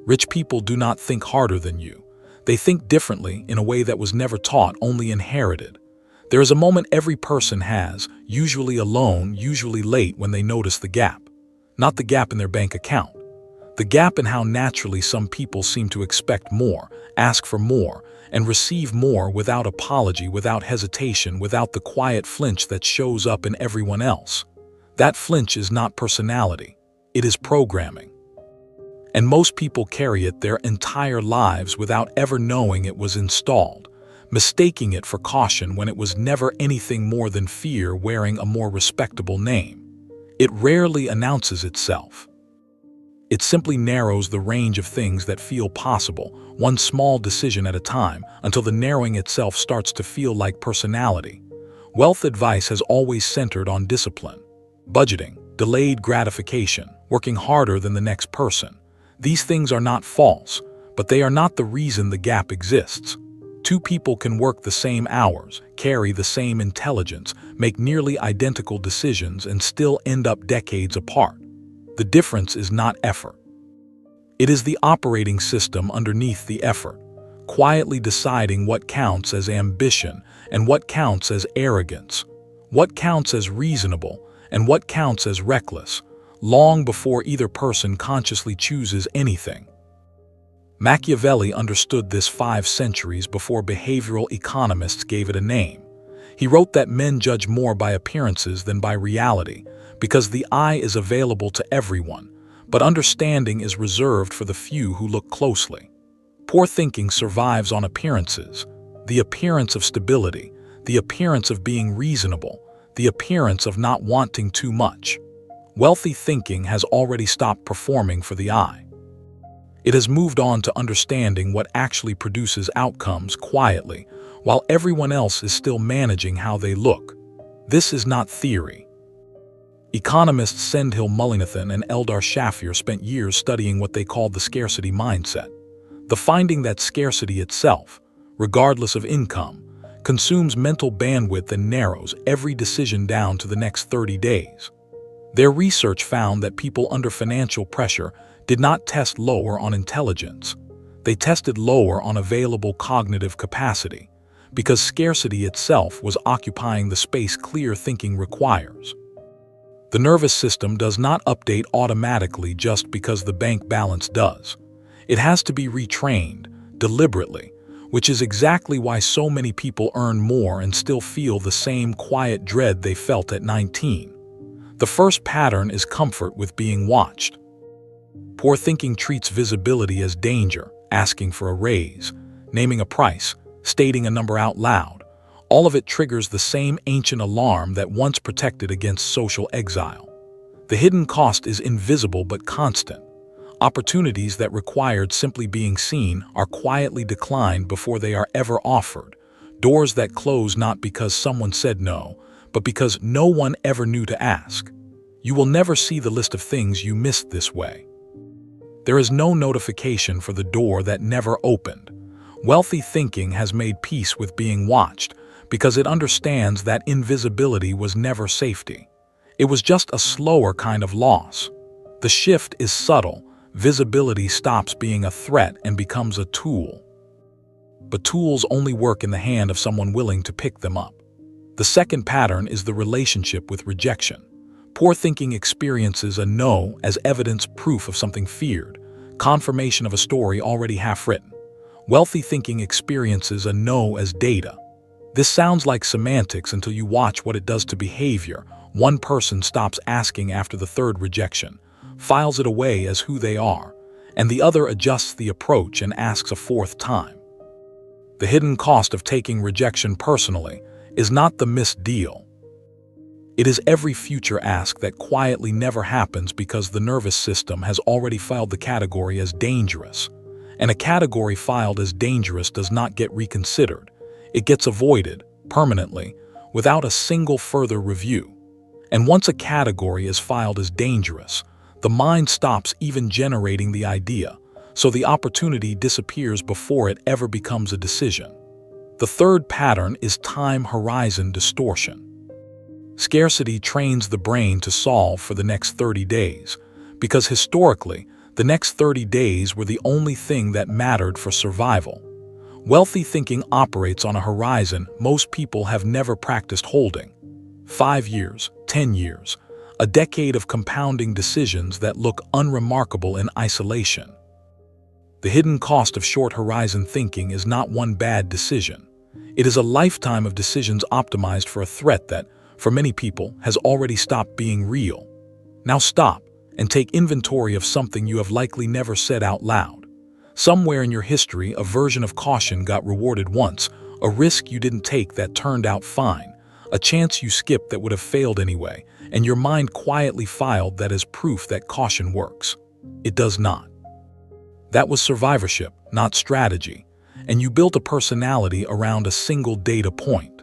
Rich people do not think harder than you. They think differently in a way that was never taught, only inherited. There is a moment every person has, usually alone, usually late, when they notice the gap. Not the gap in their bank account. The gap in how naturally some people seem to expect more, ask for more, and receive more without apology, without hesitation, without the quiet flinch that shows up in everyone else. That flinch is not personality. It is programming. And most people carry it their entire lives without ever knowing it was installed, mistaking it for caution when it was never anything more than fear wearing a more respectable name. It rarely announces itself. It simply narrows the range of things that feel possible, one small decision at a time, until the narrowing itself starts to feel like personality. Wealth advice has always centered on discipline, budgeting, delayed gratification, working harder than the next person. These things are not false, but they are not the reason the gap exists. Two people can work the same hours, carry the same intelligence, make nearly identical decisions, and still end up decades apart. The difference is not effort. It is the operating system underneath the effort, quietly deciding what counts as ambition and what counts as arrogance, what counts as reasonable and what counts as reckless, long before either person consciously chooses anything. Machiavelli understood this 5 centuries before behavioral economists gave it a name. He wrote that men judge more by appearances than by reality, because the eye is available to everyone, but understanding is reserved for the few who look closely. Poor thinking survives on appearances, the appearance of stability, the appearance of being reasonable, the appearance of not wanting too much. Wealthy thinking has already stopped performing for the eye. It has moved on to understanding what actually produces outcomes quietly, while everyone else is still managing how they look. This is not theory. Economists Sendhil, Mullainathan, and Eldar Shafir spent years studying what they called the scarcity mindset. The finding that scarcity itself, regardless of income, consumes mental bandwidth and narrows every decision down to the next 30 days. Their research found that people under financial pressure did not test lower on intelligence. They tested lower on available cognitive capacity, because scarcity itself was occupying the space clear thinking requires. The nervous system does not update automatically just because the bank balance does. It has to be retrained, deliberately, which is exactly why so many people earn more and still feel the same quiet dread they felt at 19. The first pattern is comfort with being watched. Poor thinking treats visibility as danger, asking for a raise, naming a price, stating a number out loud. All of it triggers the same ancient alarm that once protected against social exile. The hidden cost is invisible but constant. Opportunities that required simply being seen are quietly declined before they are ever offered. Doors that close not because someone said no, but because no one ever knew to ask. You will never see the list of things you missed this way. There is no notification for the door that never opened. Wealthy thinking has made peace with being watched because it understands that invisibility was never safety. It was just a slower kind of loss. The shift is subtle. Visibility stops being a threat and becomes a tool. But tools only work in the hand of someone willing to pick them up. The second pattern is the relationship with rejection. Poor thinking experiences a no as evidence, proof of something feared, confirmation of a story already half written. Wealthy thinking experiences a no as data. This sounds like semantics until you watch what it does to behavior. One person stops asking after the third rejection, files it away as who they are, and the other adjusts the approach and asks a fourth time. The hidden cost of taking rejection personally is not the missed deal. It is every future ask that quietly never happens because the nervous system has already filed the category as dangerous. And a category filed as dangerous does not get reconsidered. It gets avoided, permanently, without a single further review. And once a category is filed as dangerous, the mind stops even generating the idea, so the opportunity disappears before it ever becomes a decision. The third pattern is time horizon distortion. Scarcity trains the brain to solve for the next 30 days, because historically, The next 30 days were the only thing that mattered for survival. Wealthy thinking operates on a horizon most people have never practiced holding. 5 years, 10 years, a decade of compounding decisions that look unremarkable in isolation. The hidden cost of short-horizon thinking is not one bad decision. It is a lifetime of decisions optimized for a threat that, for many people, has already stopped being real. Now stop and take inventory of something you have likely never said out loud. Somewhere in your history, a version of caution got rewarded once, a risk you didn't take that turned out fine, a chance you skipped that would have failed anyway, and your mind quietly filed that as proof that caution works. It does not. That was survivorship, not strategy, and you built a personality around a single data point.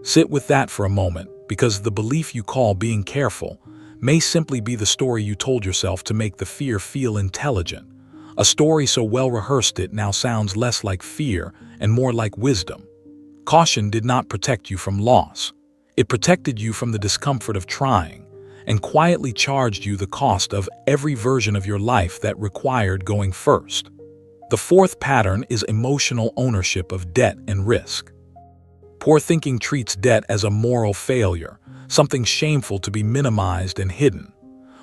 Sit with that for a moment, because the belief you call being careful may simply be the story you told yourself to make the fear feel intelligent. A story so well rehearsed it now sounds less like fear and more like wisdom. Caution did not protect you from loss. It protected you from the discomfort of trying, and quietly charged you the cost of every version of your life that required going first. The fourth pattern is emotional ownership of debt and risk. Poor thinking treats debt as a moral failure, something shameful to be minimized and hidden.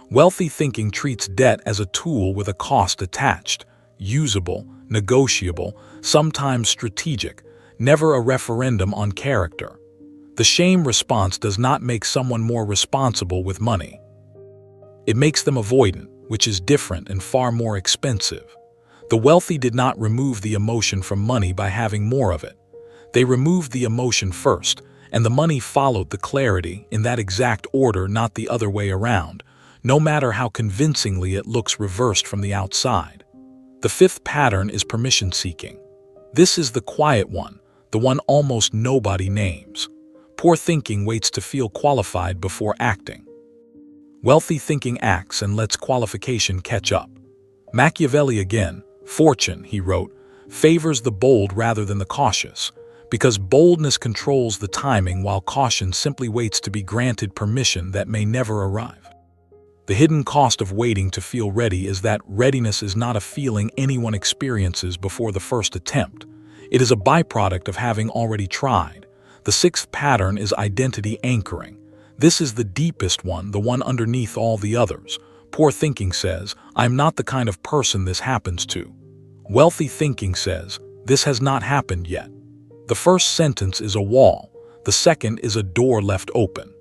Wealthy thinking treats debt as a tool with a cost attached, usable, negotiable, sometimes strategic, never a referendum on character. The shame response does not make someone more responsible with money. It makes them avoidant, which is different and far more expensive. The wealthy did not remove the emotion from money by having more of it. They removed the emotion first, and the money followed the clarity in that exact order, not the other way around, no matter how convincingly it looks reversed from the outside. The fifth pattern is permission seeking. This is the quiet one, the one almost nobody names. Poor thinking waits to feel qualified before acting. Wealthy thinking acts and lets qualification catch up. Machiavelli again, "Fortune," he wrote, "favors the bold rather than the cautious, because boldness controls the timing while caution simply waits to be granted permission that may never arrive." The hidden cost of waiting to feel ready is that readiness is not a feeling anyone experiences before the first attempt. It is a byproduct of having already tried. The sixth pattern is identity anchoring. This is the deepest one, the one underneath all the others. Poor thinking says, "I'm not the kind of person this happens to." Wealthy thinking says, "This has not happened yet." The first sentence is a wall. The second is a door left open.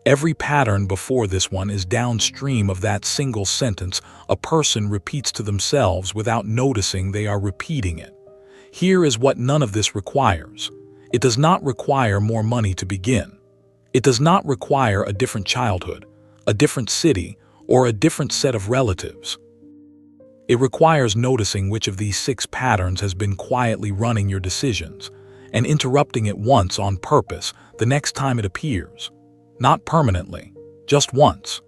Every pattern before this one is downstream of that single sentence a person repeats to themselves without noticing they are repeating it. Here is what none of this requires. It does not require more money to begin. It does not require a different childhood, a different city, or a different set of relatives. It requires noticing which of these 6 patterns has been quietly running your decisions, and interrupting it once on purpose the next time it appears. Not permanently, just once.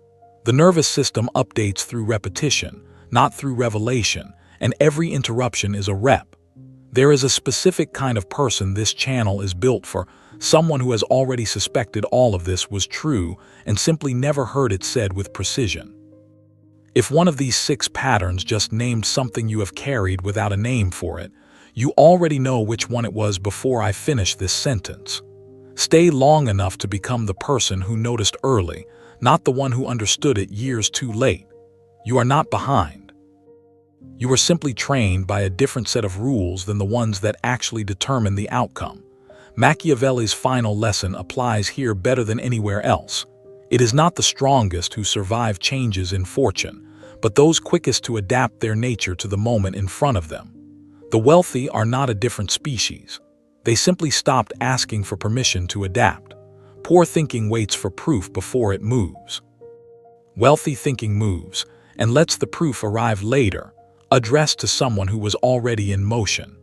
The nervous system updates through repetition, not through revelation, and every interruption is a rep. There is a specific kind of person this channel is built for, someone who has already suspected all of this was true and simply never heard it said with precision. If one of these 6 patterns just named something you have carried without a name for it, you already know which one it was before I finish this sentence. Stay long enough to become the person who noticed early, not the one who understood it years too late. You are not behind. You were simply trained by a different set of rules than the ones that actually determine the outcome. Machiavelli's final lesson applies here better than anywhere else. It is not the strongest who survive changes in fortune, but those quickest to adapt their nature to the moment in front of them. The wealthy are not a different species. They simply stopped asking for permission to adapt. Poor thinking waits for proof before it moves. Wealthy thinking moves and lets the proof arrive later, addressed to someone who was already in motion.